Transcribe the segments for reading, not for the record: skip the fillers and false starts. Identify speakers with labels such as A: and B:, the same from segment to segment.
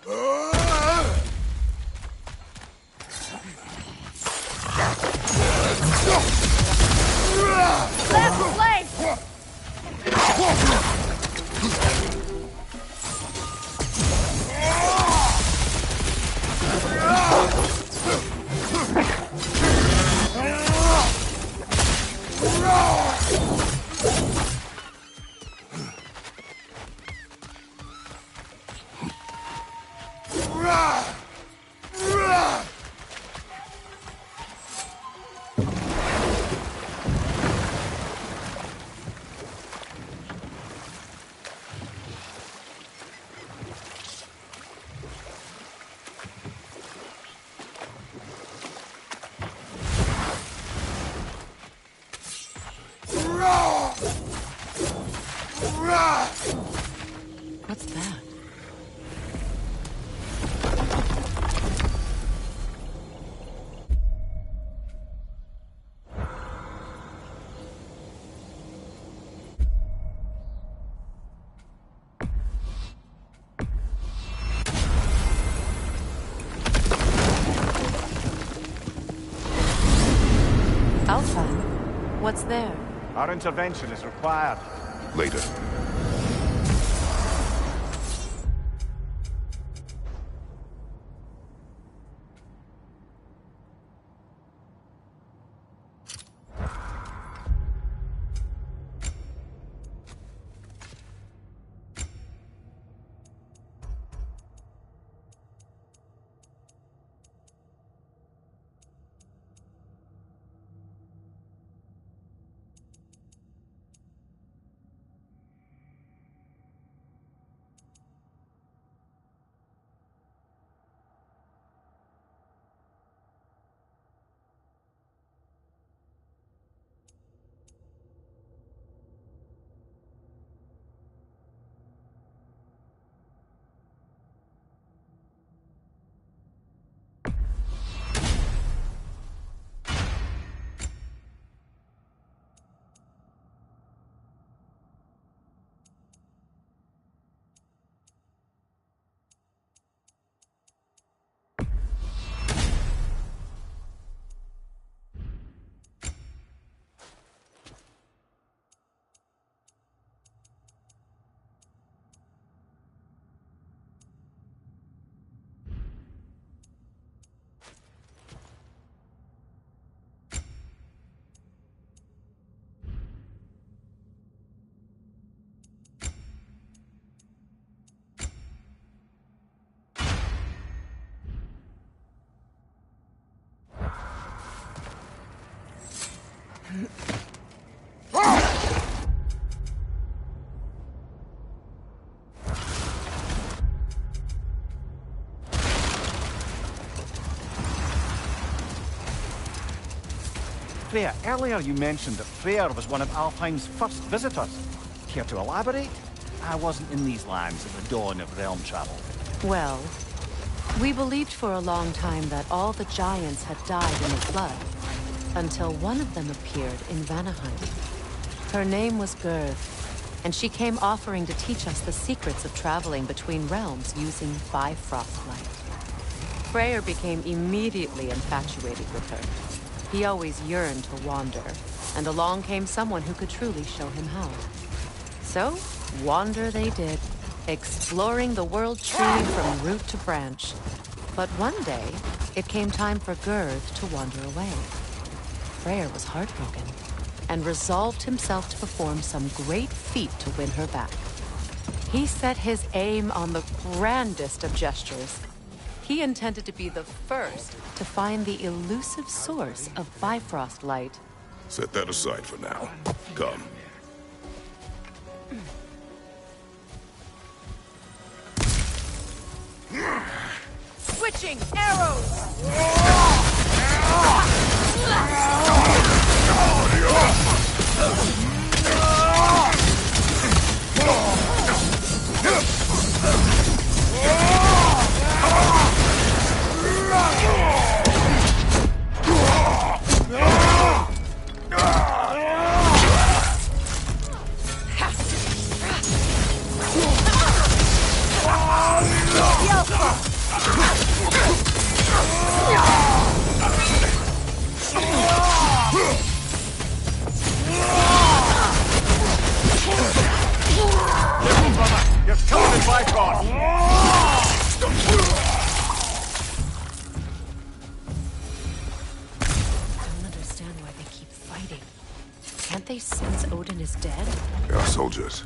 A: Left leg!
B: What's that? Alpha, what's there?
C: Our intervention is required.
D: Later.
C: Freya, earlier you mentioned that Freyr was one of Alfheim's first visitors. Care to elaborate? I wasn't in these lands at the dawn of realm travel.
B: Well, we believed for a long time that all the giants had died in the flood, until one of them appeared in Vanaheim. Her name was Gerd, and she came offering to teach us the secrets of traveling between realms using Bifrost light. Freyr became immediately infatuated with her. He always yearned to wander, and along came someone who could truly show him how. So, wander they did, exploring the world tree from root to branch. But one day, it came time for Gerd to wander away. Freyr was heartbroken, and resolved himself to perform some great feat to win her back. He set his aim on the grandest of gestures. He intended to be the first to find the elusive source of Bifrost light.
D: Set that aside for now. Come.
A: Switching arrows!
B: don't understand why they keep fighting. Can't they sense Odin is dead?
D: They are soldiers.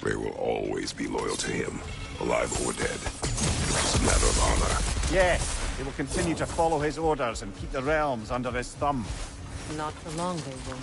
D: They will always be loyal to him, alive or dead. It's a matter of honor.
C: Yes, they will continue to follow his orders and keep the realms under his thumb.
B: Not for long, they won't.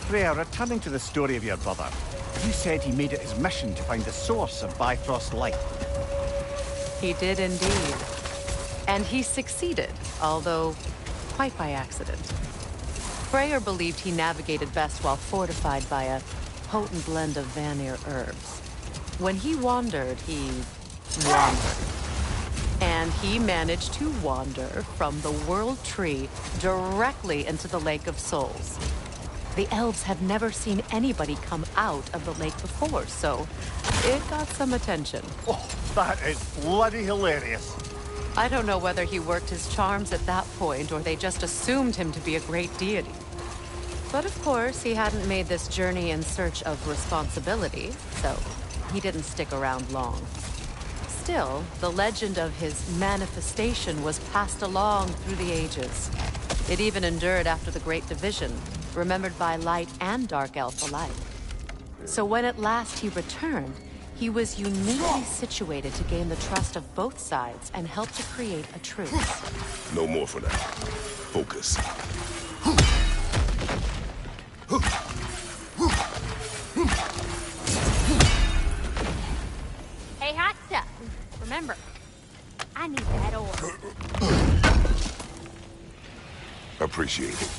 C: Freya, returning to the story of your brother, you said he made it his mission to find the source of Bifrost light.
B: He did indeed. And he succeeded, although quite by accident. Freyr believed he navigated best while fortified by a potent blend of Vanir herbs. When he wandered, he wandered. And he managed to wander from the World Tree directly into the Lake of Souls. The elves had never seen anybody come out of the lake before, so it got some attention.
C: Oh, that is bloody hilarious.
B: I don't know whether he worked his charms at that point or they just assumed him to be a great deity. But of course, he hadn't made this journey in search of responsibility, so he didn't stick around long. Still, the legend of his manifestation was passed along through the ages. It even endured after the Great Division, remembered by light and dark elf alike. So when at last he returned, he was uniquely situated to gain the trust of both sides and help to create a truce.
D: No more for now. Focus.
A: Hey, hot stuff. Remember, I need that ore.
D: Appreciate it.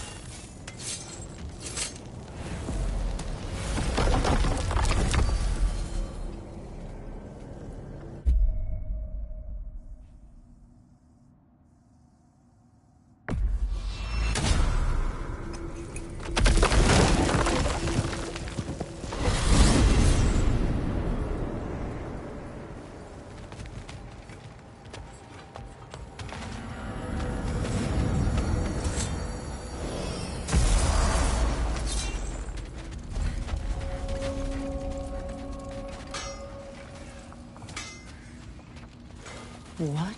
B: What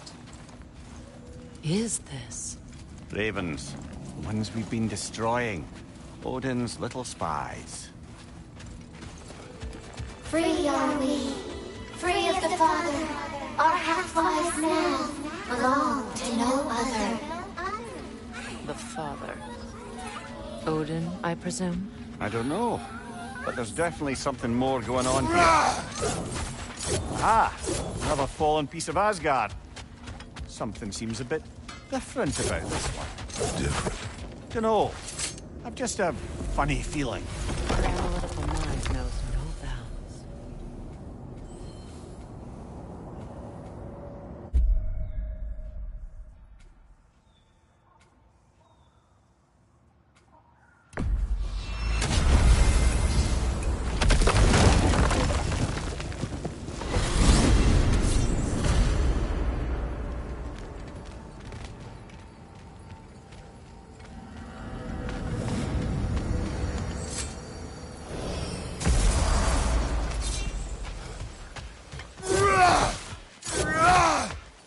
B: is this?
C: Ravens, the ones we've been destroying. Odin's little spies.
E: Free are we, free of the Father. Our half-lives now belong to no other.
B: The Father. Odin, I presume?
C: I don't know, but there's definitely something more going on here. Ah, another fallen piece of Asgard. Something seems a bit different about this one.
D: Different.
C: Dunno. I've just a funny feeling.
B: Your analytical mind knows no bounds.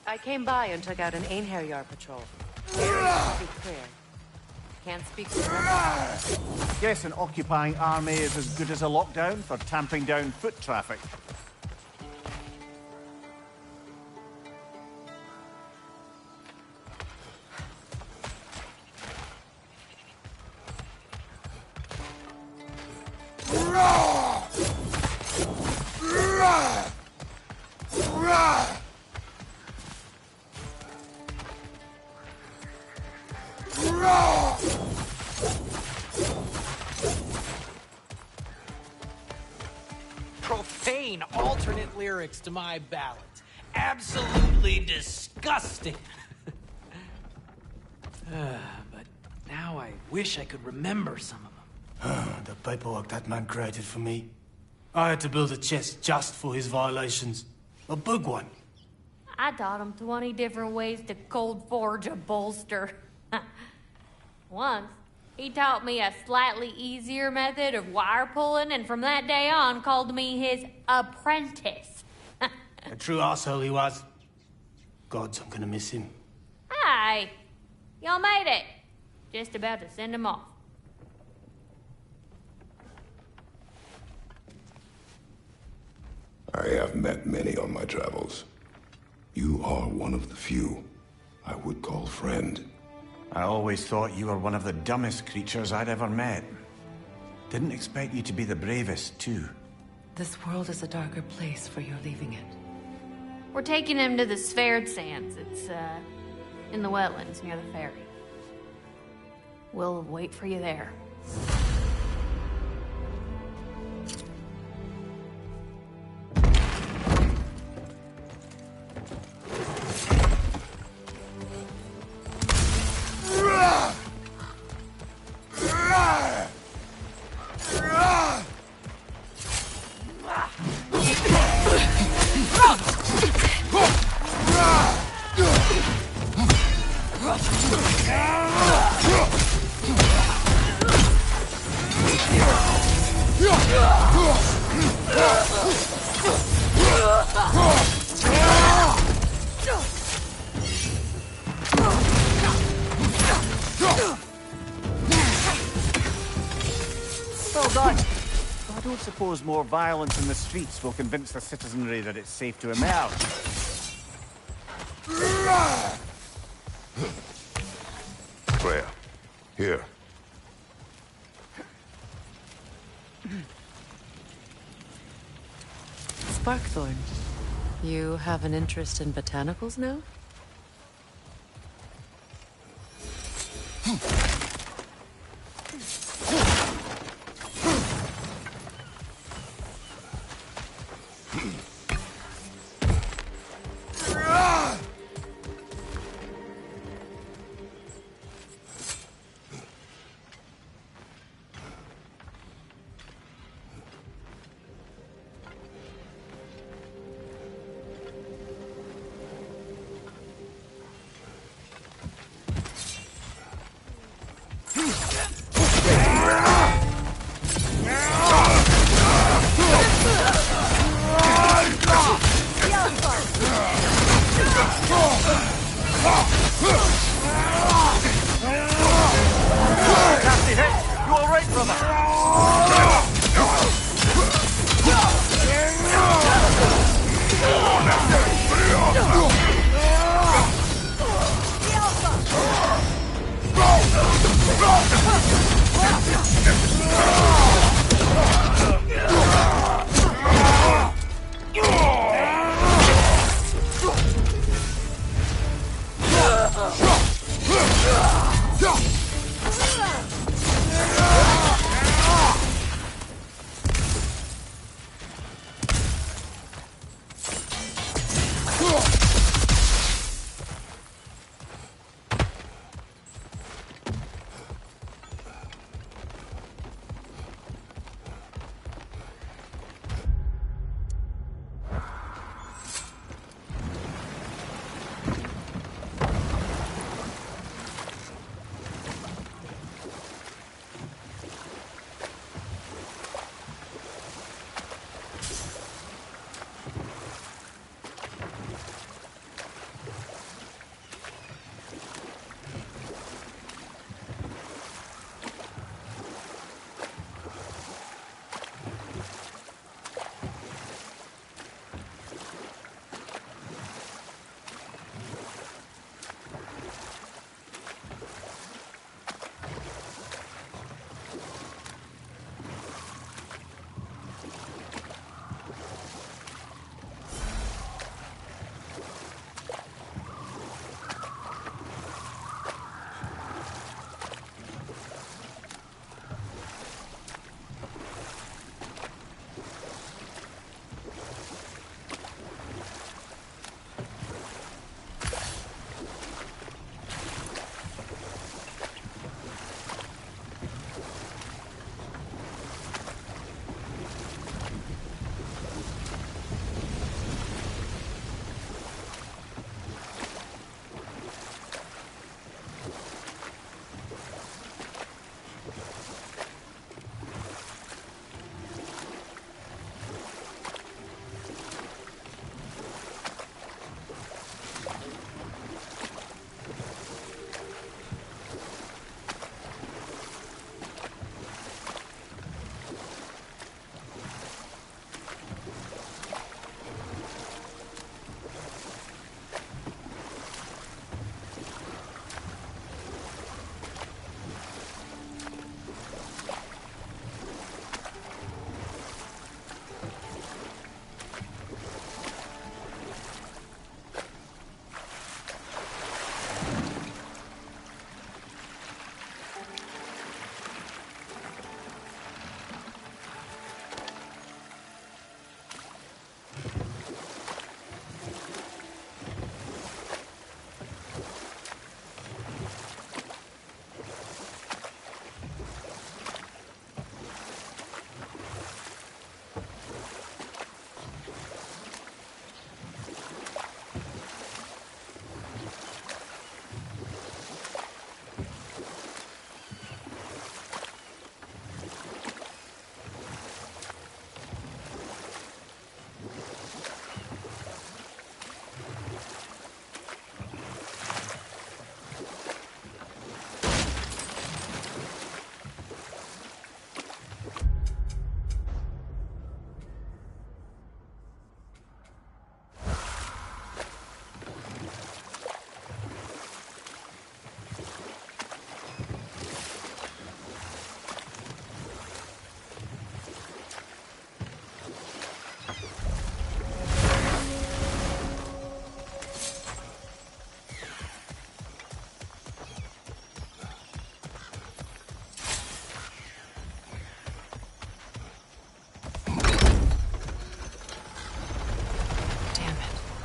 B: I came by and took out an Einherjar patrol. To be clear. Can't speak for them.
C: Guess an occupying army is as good as a lockdown for tamping down foot traffic.
F: Profane! insane alternate lyrics to my ballads. Absolutely disgusting. But now I wish I could remember some of them.
G: The paperwork that man created for me. I had to build a chest just for his violations. A big one.
A: I taught him 20 different ways to cold forge a bolster. Once, he taught me a slightly easier method of wire pulling, and from that day on called me his apprentice.
G: A true asshole he was. Gods, I'm gonna miss him.
A: Hi! Y'all made it. Just about to send him off.
D: I have met many on my travels. You are one of the few I would call friend.
C: I always thought you were one of the dumbest creatures I'd ever met. Didn't expect you to be the bravest, too.
B: This world is a darker place for your leaving it.
A: We're taking him to the Sphaired Sands. It's, in the wetlands near the ferry. We'll wait for you there.
C: Well done. I don't suppose more violence in the streets will convince the citizenry that it's safe to emerge.
D: Freya, here.
B: Sparkthorn, you have an interest in botanicals now?
C: Nasty hit! You all right, brother?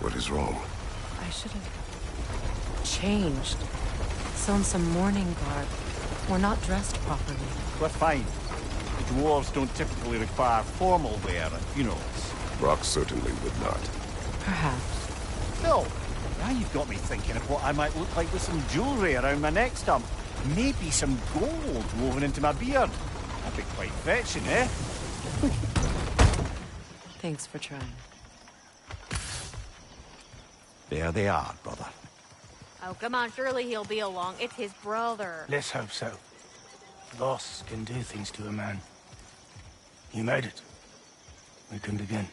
D: What is wrong?
B: I should have changed. Sewn some mourning garb. We're not dressed properly.
C: We're fine. The dwarves don't typically require formal wear at funerals.
D: Rock certainly would not.
B: Perhaps.
C: Phil, now you've got me thinking of what I might look like with some jewellery around my neck stump. Maybe some gold woven into my beard. That'd be quite fetching, eh?
B: Thanks for trying.
C: There they are, brother.
A: Oh, come on, surely he'll be along. It's his brother.
G: Let's hope so. Loss can do things to a man. You made it. We can begin.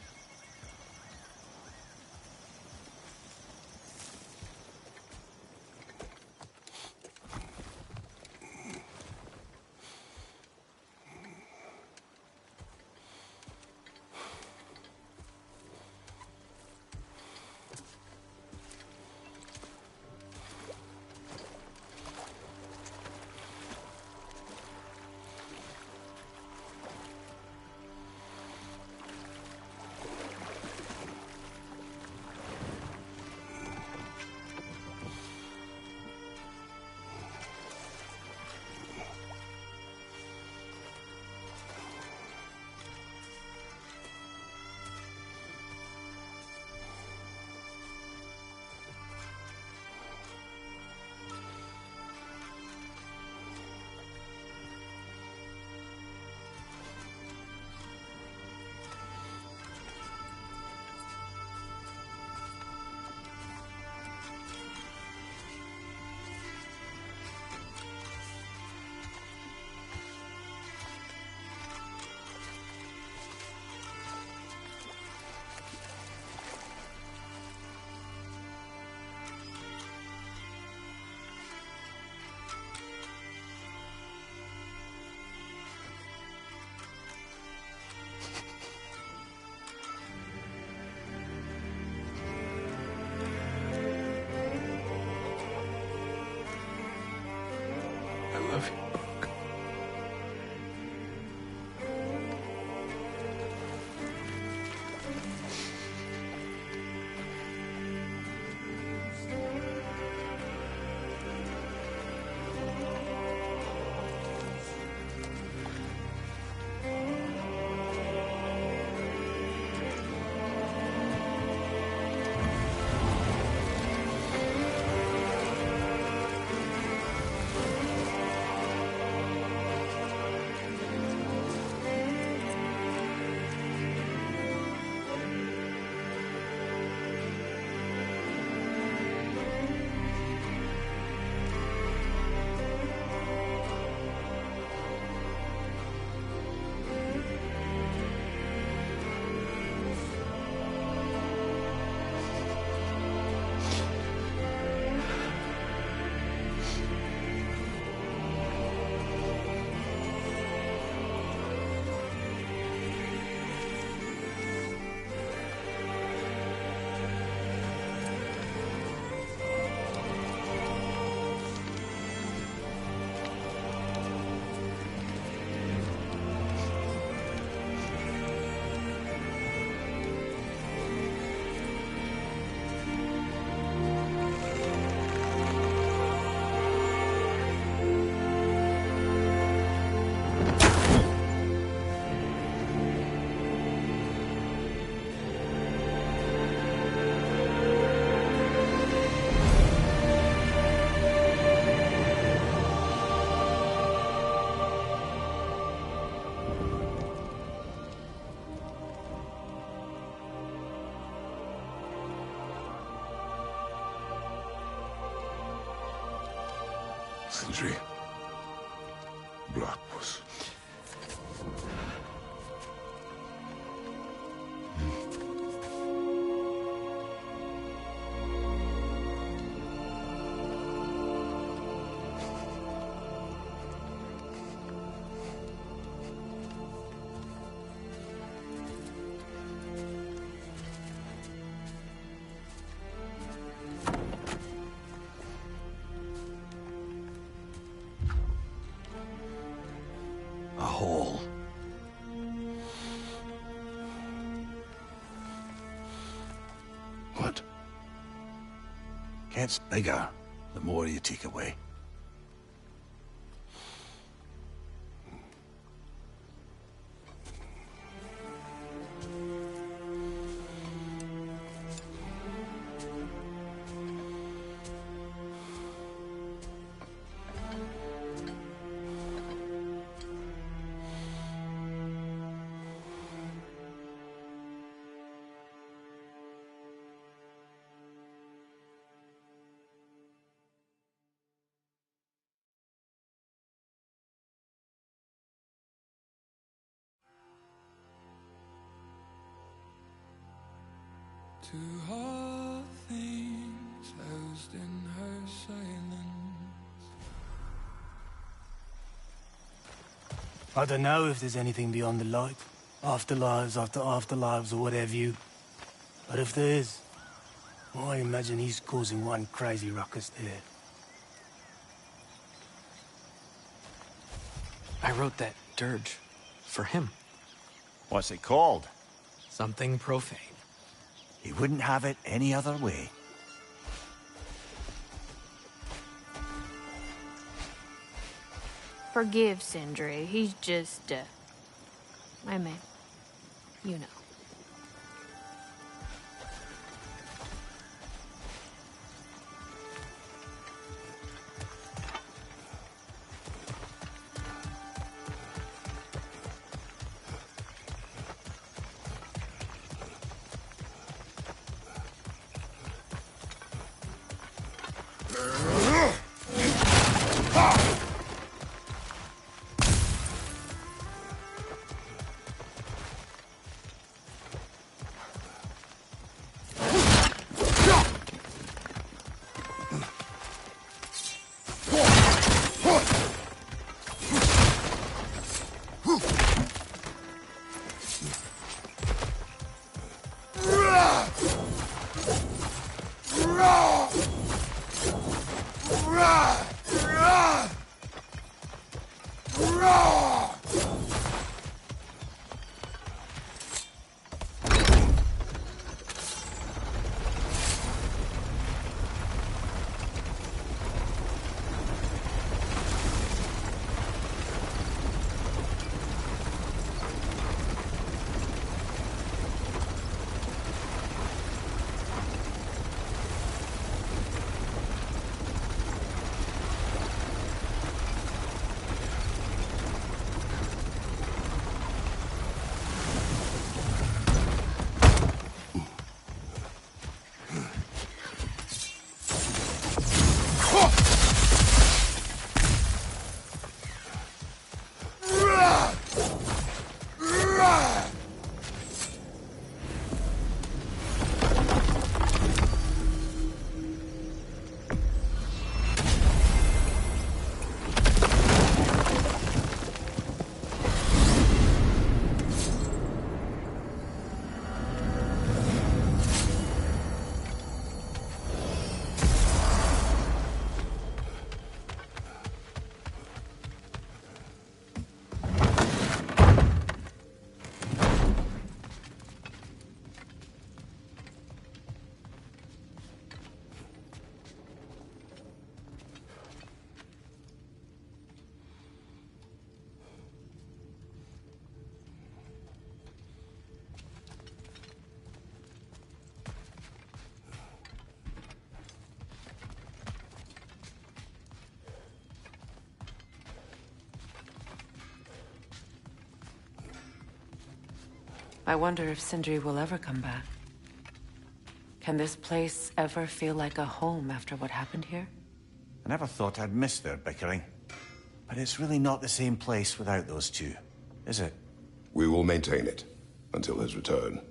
D: I love you. Sentry. Blackpuss.
C: gets bigger the more you take away.
H: To all things housed in her silence.
G: I don't know if there's anything beyond the light. Afterlives after afterlives or whatever you. But if there is, well, I imagine he's causing one crazy ruckus there.
I: I wrote that dirge for him.
C: What's it called?
I: Something profane.
C: He wouldn't have it any other way.
A: Forgive Sindri. He's just, I mean, you know.
B: I wonder if Sindri will ever come back. Can this place ever feel like a home after what happened here?
C: I never thought I'd miss their bickering. But it's really not the same place without those two, is it?
D: We will maintain it until his return.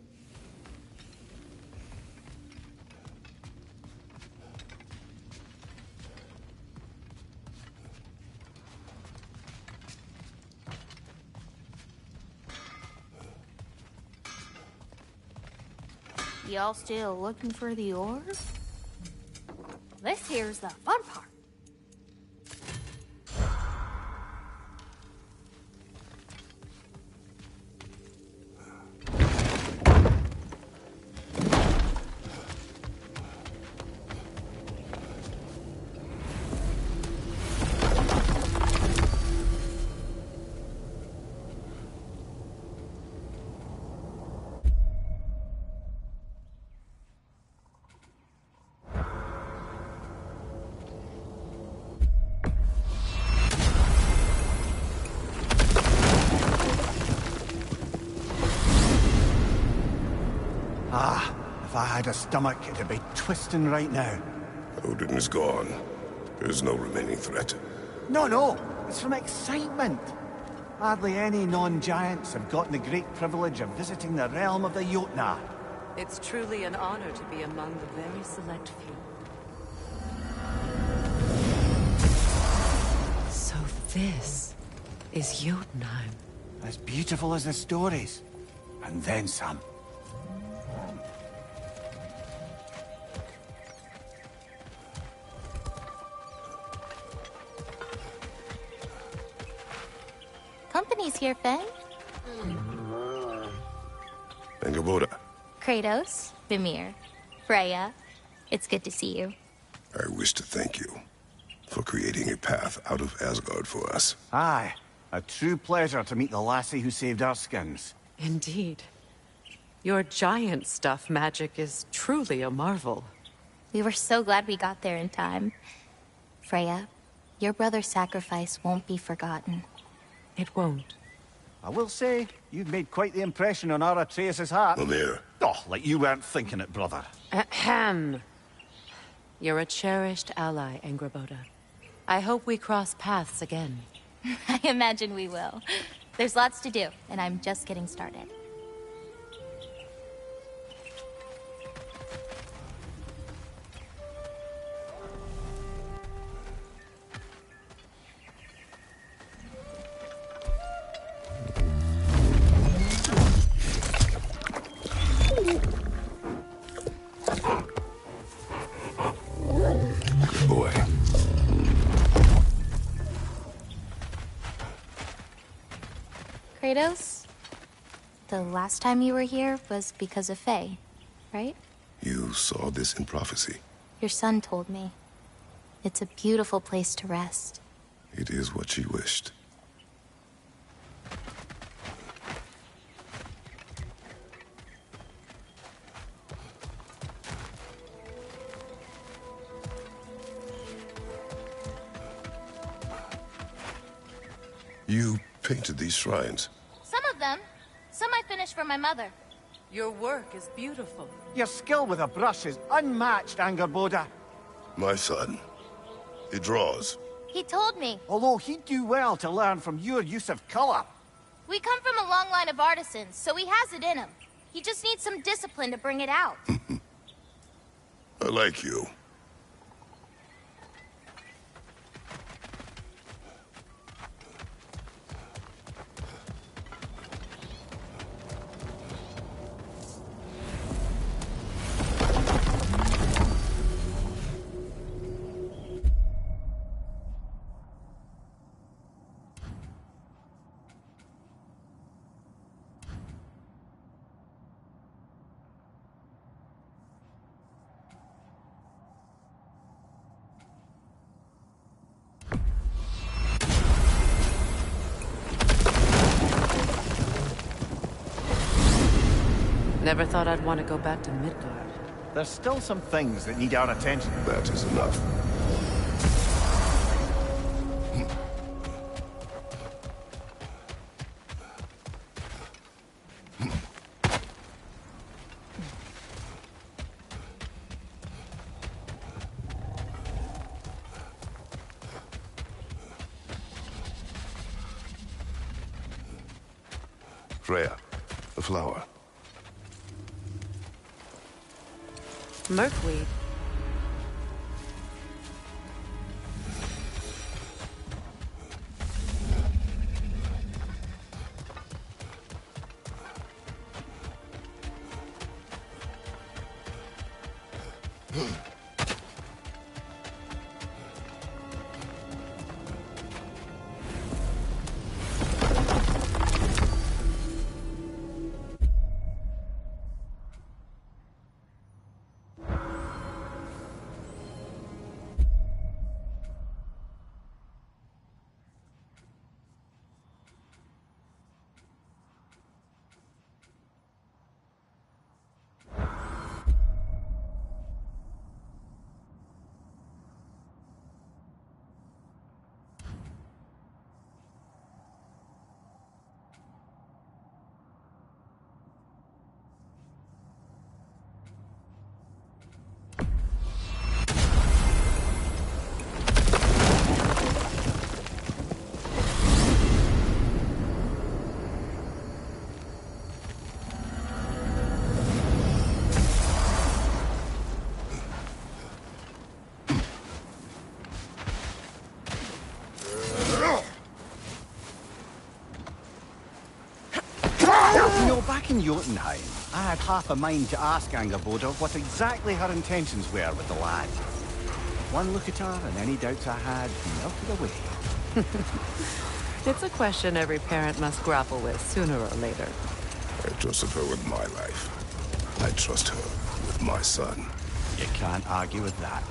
A: Y'all still looking for the orb? This here's the fun part.
C: had a stomach, it'd be twisting right now.
D: Odin is gone. There's no remaining threat.
C: No, it's from excitement. Hardly any non-giants have gotten the great privilege of visiting the realm of the Jotnar.
B: It's truly an honor to be among the very select few. So this is Jotunheim.
C: As beautiful as the stories. And then some.
E: Company's here, Faye.
D: Angerboda,
E: Kratos, Vimir, Freya. It's good to see you.
D: I wish to thank you for creating a path out of Asgard for us.
C: Aye, a true pleasure to meet the lassie who saved our skins.
B: Indeed. Your giant stuff magic is truly a marvel.
E: We were so glad we got there in time. Freya, your brother's sacrifice won't be forgotten.
B: It won't.
C: I will say, you've made quite the impression on our Atreus' heart.
D: Mimir,
C: Oh, like you weren't thinking it, brother.
B: Ahem. You're a cherished ally, Angerboda. I hope we cross paths again.
E: I imagine we will. There's lots to do, and I'm just getting started.
D: boy.
E: Kratos, the last time you were here was because of Faye, right?
D: You saw this in prophecy.
E: Your son told me. It's a beautiful place to rest.
D: It is what she wished. You painted these shrines.
E: Some of them. Some I finished for my mother.
B: Your work is beautiful.
C: Your skill with a brush is unmatched, Angerboda.
D: My son. He draws.
E: He told me.
C: Although he'd do well to learn from your use of color.
E: We come from a long line of artisans, so he has it in him. He just needs some discipline to bring it out.
D: I like you.
B: Never thought I'd want to go back to Midgard.
C: There's still some things that need our attention.
D: That is enough. Freya, the flower.
B: Merkweed.
C: leaving Jotunheim, I had half a mind to ask Angerboda what exactly her intentions were with the lad. One look at her, and any doubts I had melted away.
B: It's a question every parent must grapple with sooner or later.
D: I trusted her with my life. I trust her with my son.
C: You can't argue with that.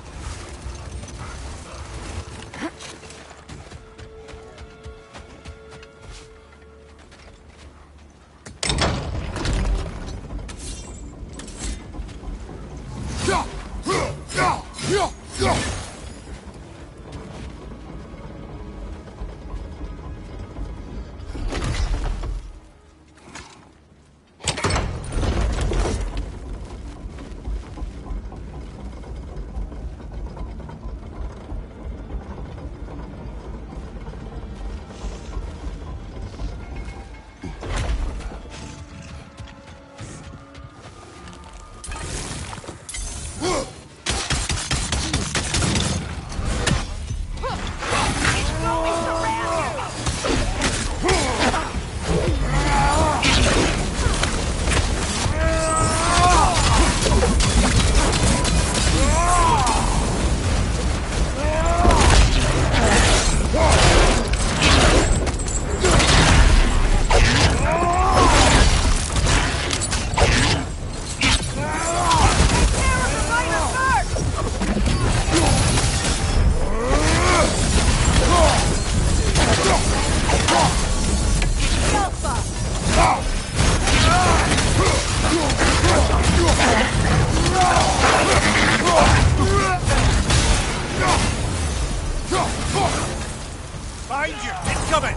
C: Behind you! It's coming!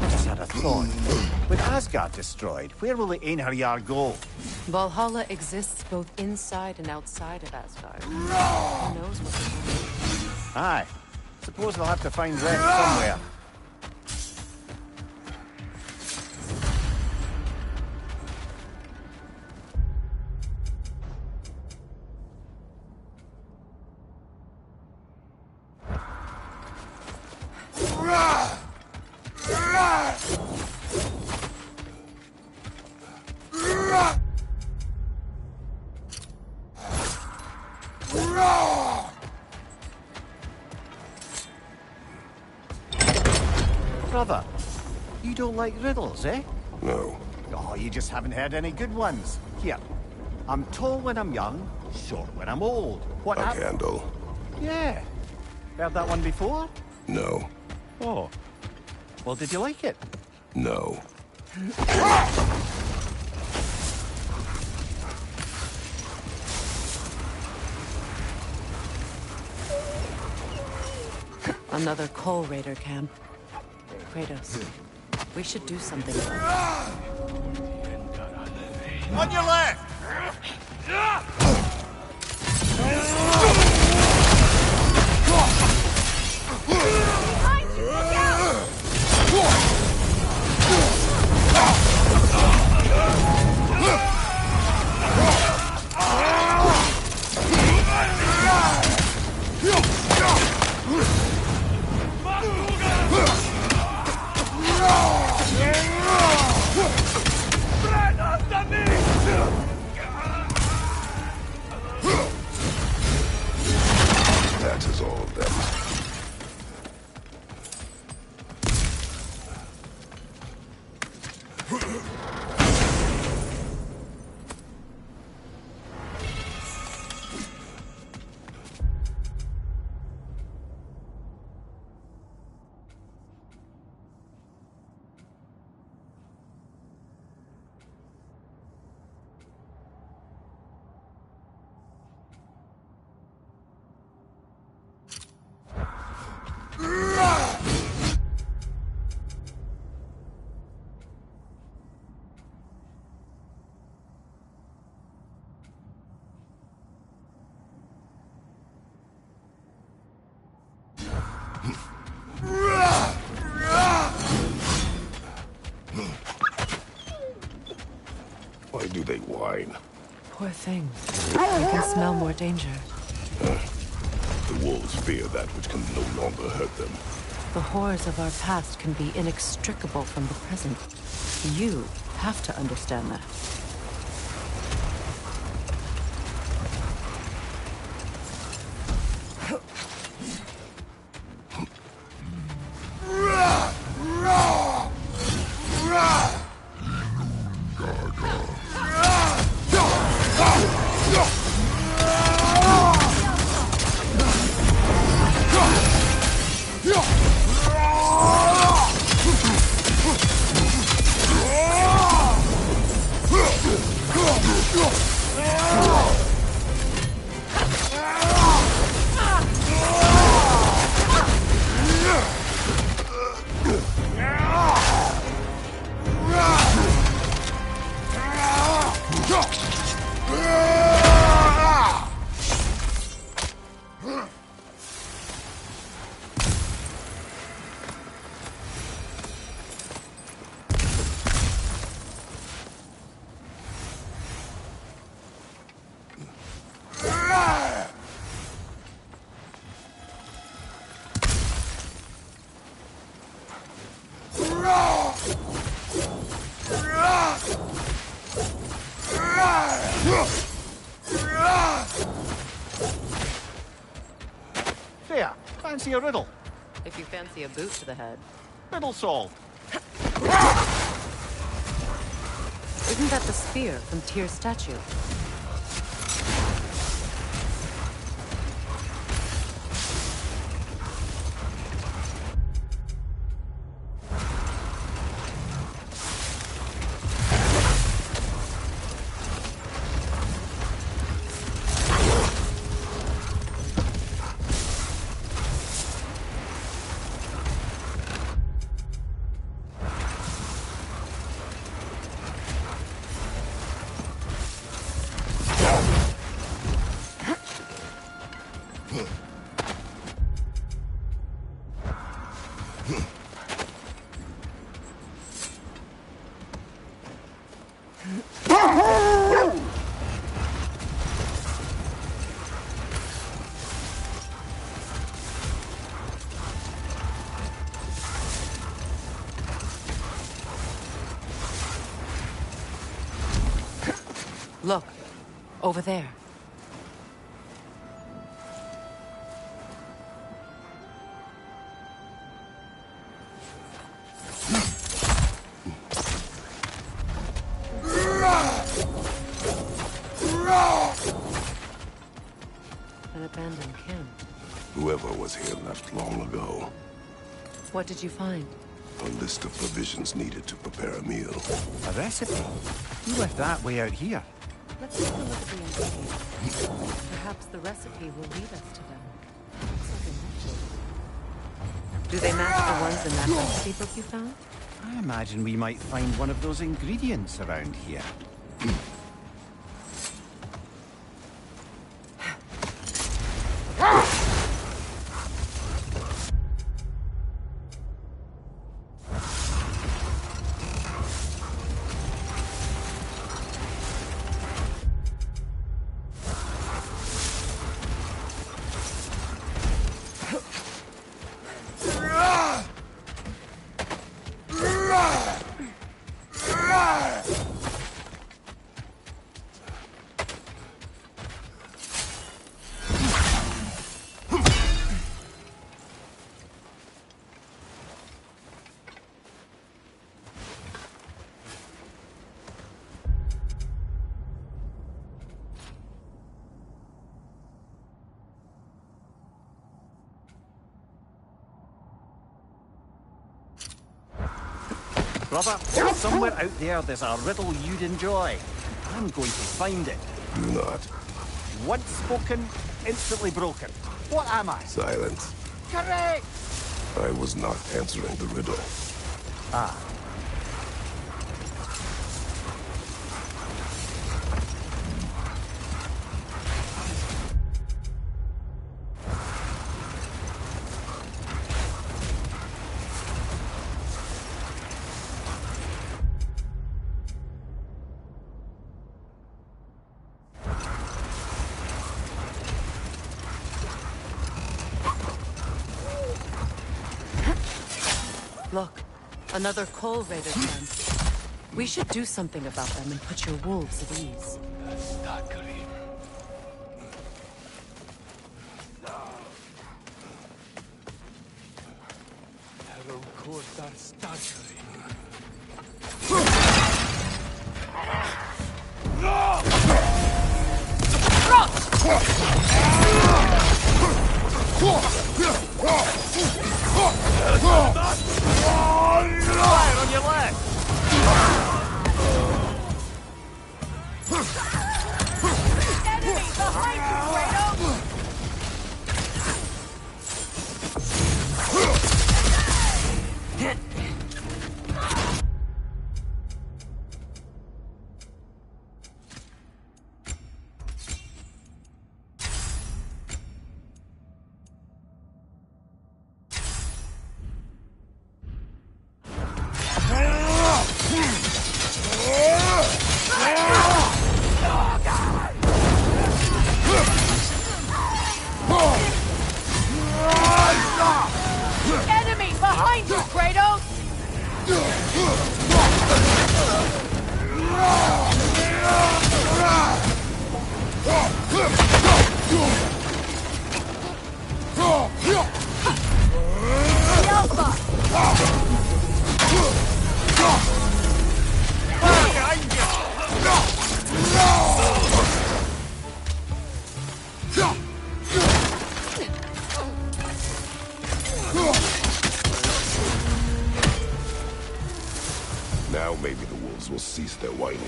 C: Just had a thought. With Asgard destroyed, where will the Einherjar go?
B: Valhalla exists both inside and outside of Asgard. Who knows what they will do?
C: Aye. Suppose they'll have to find rest somewhere. Brother, you don't like riddles, eh?
D: No.
C: Oh, you just haven't heard any good ones. Here, I'm tall when I'm young, short when I'm old. What
D: A candle.
C: Yeah. Heard that one before?
D: No.
C: Oh. Well, did you like it?
D: No.
B: Another Coal Raider camp. Kratos, we should do something.
C: On your left!
D: That is all of them. mine.
B: Poor thing. I can smell more danger.
D: The wolves fear that which can no longer hurt them.
B: The horrors of our past can be inextricable from the present. You have to understand that.
C: There, fancy a riddle.
B: If you fancy a boot to the head.
C: Riddle solved.
B: Isn't that the spear from Tyr's statue? Look, over there. An abandoned camp.
D: Whoever was here left long ago.
B: What did you find?
D: A list of provisions needed to prepare a meal.
C: A recipe? You left that way out here.
B: Let's take a look at the ingredients. Perhaps the recipe will lead us to them. Looks like a necklace. Do they match the ones in that recipe book you found?
C: I imagine we might find one of those ingredients around here. Brother, somewhere out there's a riddle you'd enjoy. I'm going to find it.
D: Do not.
C: Once spoken, instantly broken. What am I?
D: Silence.
C: Correct!
D: I was not answering the riddle.
C: Ah.
B: Look, another Coal Raider camp. We should do something about them and put your wolves at ease.
C: Fire on your left!
A: Enemy behind you, Kratos! Enemy behind you, Kratos!
D: Now maybe the wolves will cease their whining.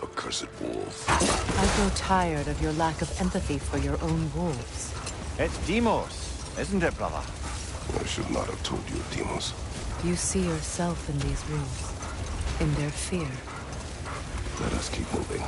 D: Accursed wolf.
B: I grow tired of your lack of empathy for your own wolves.
C: It's Demos, isn't it, brother?
D: I should not have told you, Demos.
B: You see yourself in these wolves, in their fear.
D: Let us keep moving.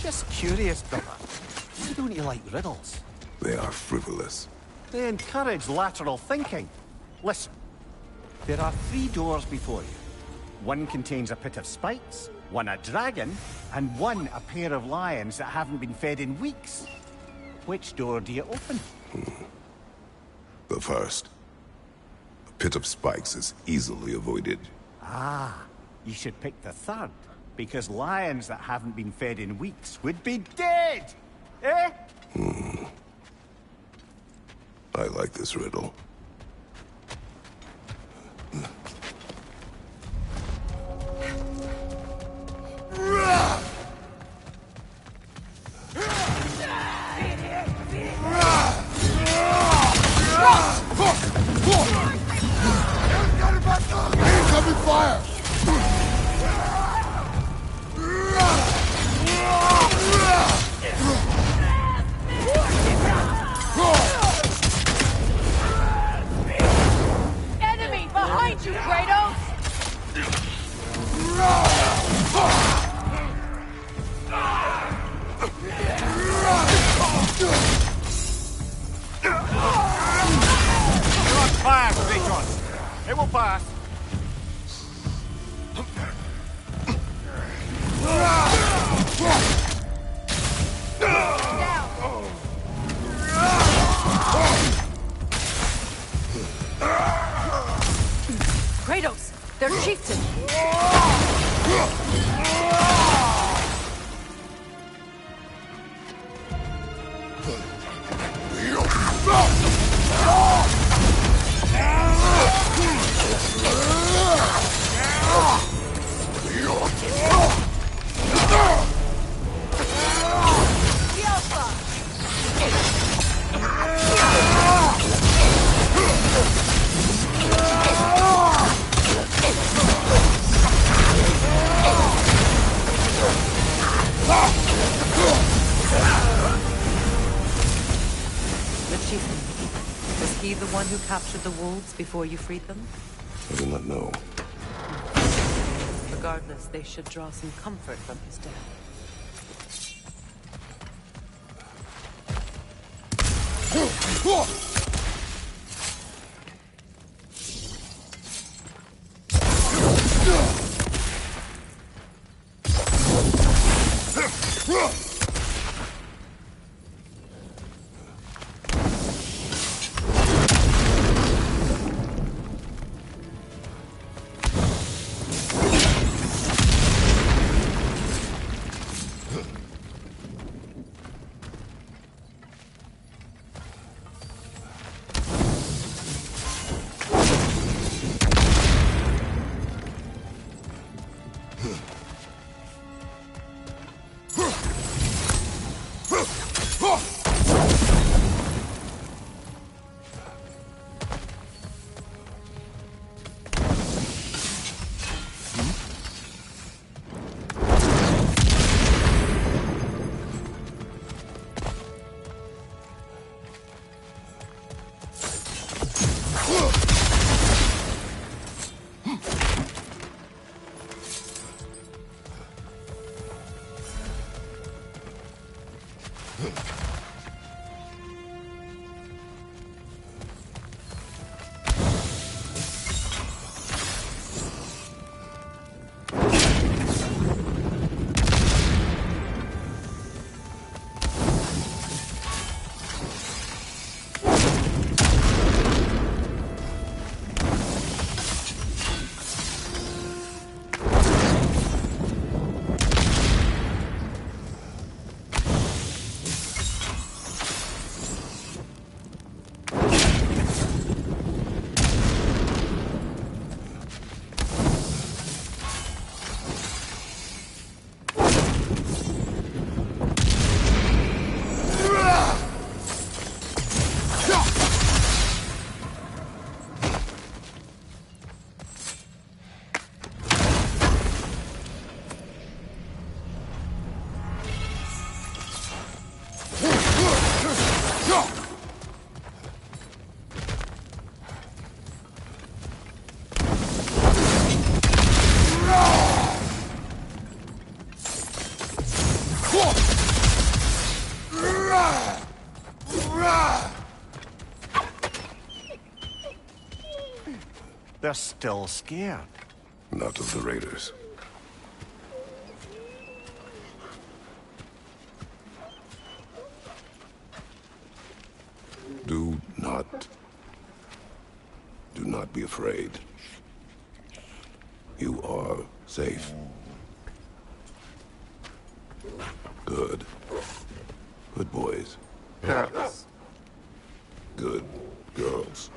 C: Just curious, brother. Why don't you like riddles?
D: They are frivolous.
C: They encourage lateral thinking. Listen, there are 3 doors before you. One contains a pit of spikes, one a dragon, and one a pair of lions that haven't been fed in weeks. Which door do you open?
D: The first. A pit of spikes is easily avoided.
C: Ah, you should pick the third, because lions that haven't been fed in weeks would be dead! Eh?
D: I like this riddle.
J: Incoming fire!
A: Enemy behind you,
B: The chieftain. Was he the one who captured the wolves before you freed them?
D: I do not know.
B: Regardless, they should draw some comfort from his death.
C: They're still scared.
D: Not of the raiders. Do not be afraid. You are safe. Good. Good boys.
C: Girls.
D: Good girls.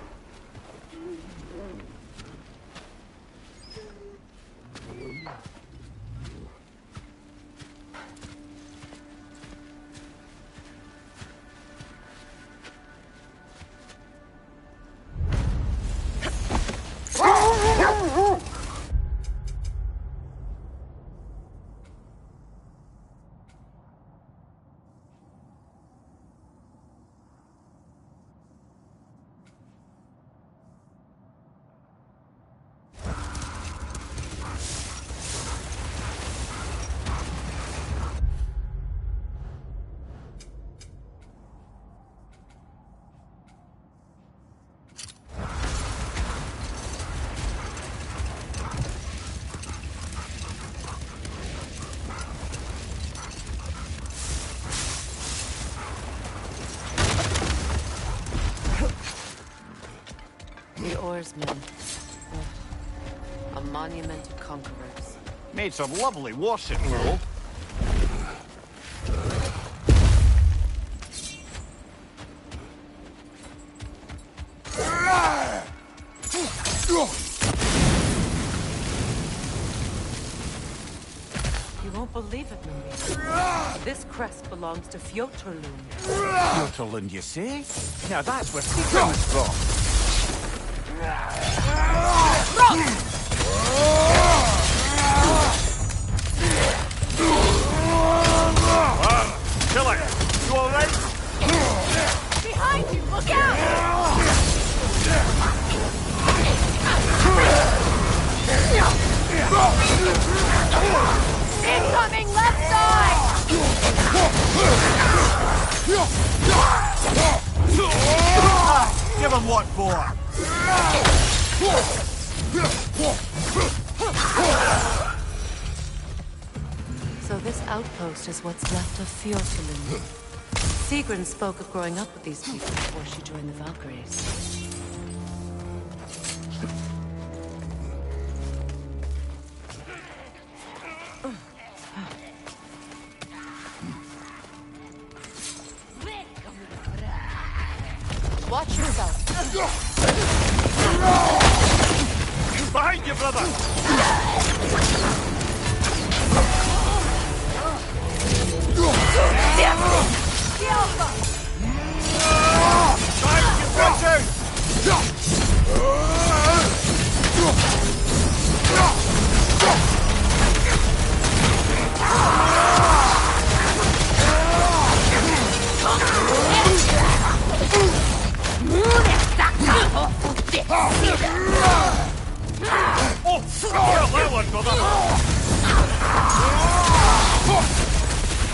B: The oarsmen. A monument of conquerors.
C: Made some lovely warships, though.
B: You won't believe it, Moonbeam. This crest belongs to Fjotorlund.
C: Fjotorlund, you say? Now that's where she comes from. Give him what for!
B: So this outpost is what's left of Fjordlund. Sigrun spoke of growing up with these people before she joined the Valkyries. Watch yourself.
C: Behind you, brother!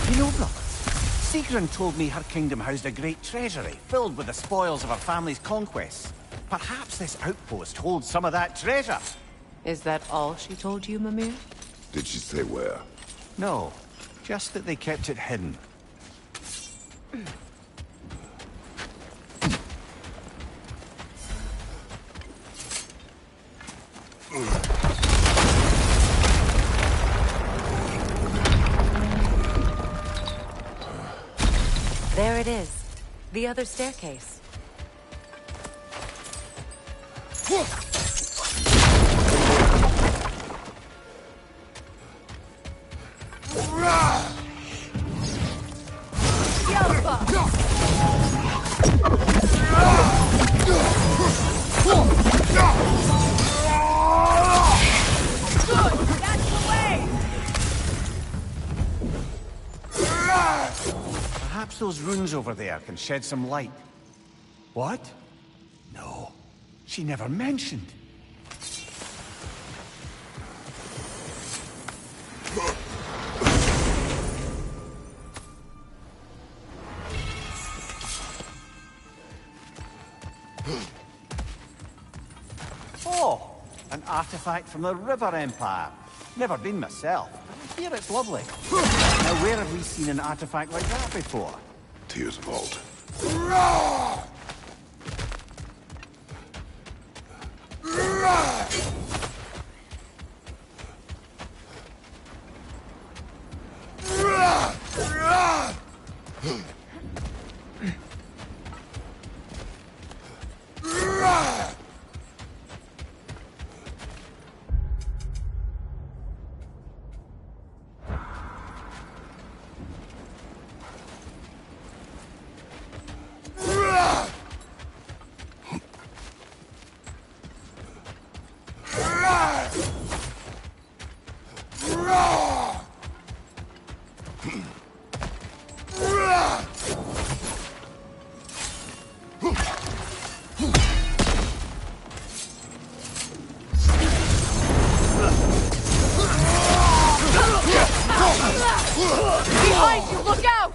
C: You know, brother, Sigrun told me her kingdom housed a great treasury filled with the spoils of her family's conquests. Perhaps this outpost holds some of that treasure.
B: Is that all she told you, Mimir?
D: Did she say where?
C: No, just that they kept it hidden.
B: There it is. The other staircase.
C: Perhaps those runes over there can shed some light. What? No, she never mentioned. Oh, an artifact from the River Empire. Never been myself. I hear it's lovely. Now, where have we seen an artifact like that before?
D: Tyr's vault.
B: Behind you! Look out!